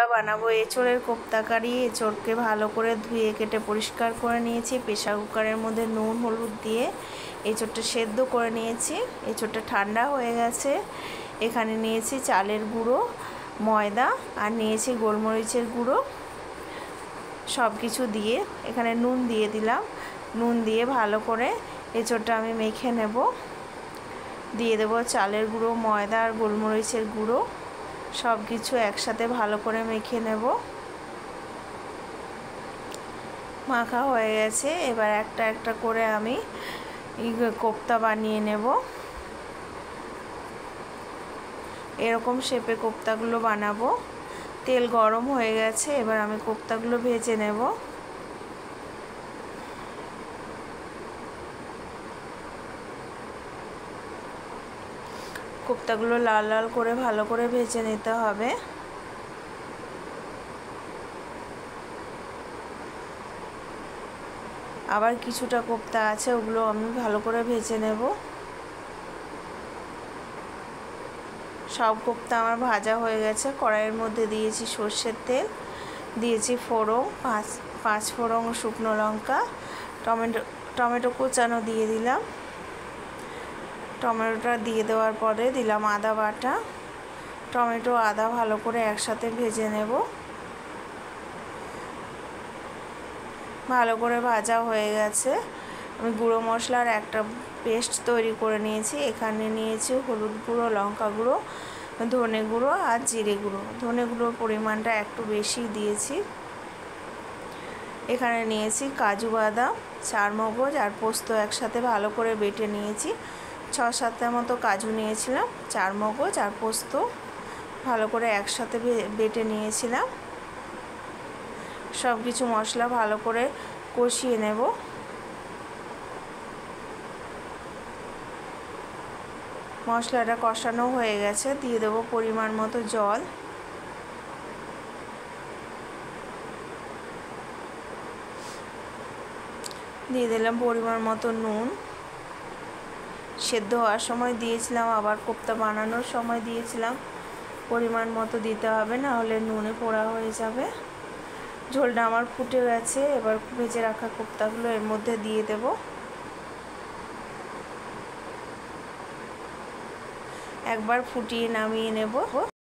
বন্ধুরা, বানাবো এঁচোড়ের কোপ্তা কারি। এঁচোড়কে ভালো করে ধুয়ে কেটে পরিষ্কার করে নিয়েছি। প্রেসার কুকারের মধ্যে নুন হলুদ দিয়ে এঁচোড়টা সেদ্ধ করে নিয়েছি। এঁচোড়টা ঠান্ডা হয়ে গেছে। এখানে নিয়েছি চালের গুঁড়ো, ময়দা আর নিয়েছি গোলমরিচের গুঁড়ো। সব কিছু দিয়ে এখানে নুন দিয়ে দিলাম। নুন দিয়ে ভালো করে এঁচোড়টা আমি মেখে নেব। দিয়ে দেবো চালের গুঁড়ো, ময়দা আর গোলমরিচের গুঁড়ো। সব কিছু একসাথে ভালো করে মেখে নেব। মাখা হয়ে গেছে। এবার একটা একটা করে আমি কোপ্তা বানিয়ে নেব। এরকম শেপে কোপ্তাগুলো বানাবো। তেল গরম হয়ে গেছে। এবার আমি কোপ্তাগুলো ভেজে নেব। কোপ্তাগুলো লাল লাল করে ভালো করে ভেজে নিতে হবে। আবার কিছুটা কোপ্তা আছে, ওগুলো আমি ভালো করে ভেজে নেব। সব কোপ্তা আমার ভাজা হয়ে গেছে। কড়াইয়ের মধ্যে দিয়েছি সর্ষের তেল, দিয়েছি ফোড়ন, পাঁচ ফোড়ন, শুকনো লঙ্কা, টমেটো কুচানো দিয়ে দিলাম। টমেটোটা দিয়ে দেওয়ার পরে দিলাম আদা বাটা। টমেটো আদা ভালো করে একসাথে ভেজে নেব। ভালো করে ভাজা হয়ে গেছে। আমি গুঁড়ো মশলার একটা পেস্ট তৈরি করে নিয়েছি। এখানে নিয়েছি হলুদ গুঁড়ো, লঙ্কা গুঁড়ো, ধনে গুঁড়ো আর জিরে গুঁড়ো। ধনে গুঁড়োর পরিমাণটা একটু বেশি দিয়েছি। এখানে নিয়েছি কাজু বাদাম, চারমগজ আর পোস্ত একসাথে ভালো করে বেটে নিয়েছি। 6-7টা মতো কাজু নিয়েছিলাম, চারমগজ আর পোস্ত ভালো করে একসাথে বেটে নিয়েছিলাম। সব কিছু মশলা ভালো করে কষিয়ে নেব। মশলাটা কষানো হয়ে গেছে। দিয়ে দেবো পরিমাণ মতো জল। দিয়ে দিলাম পরিমাণ মতো নুন। সেদ্ধ হওয়ার সময় দিয়েছিলাম, আবার কোপ্তা বানানোর সময় দিয়েছিলাম। পরিমাণ মতো দিতে হবে, না হলে নুনে পোড়া হয়ে যাবে। ঝোলটা আমার ফুটে গেছে। এবার ভেজে রাখা কোপ্তাগুলো এর মধ্যে দিয়ে দেব। একবার ফুটিয়ে নামিয়ে নেব।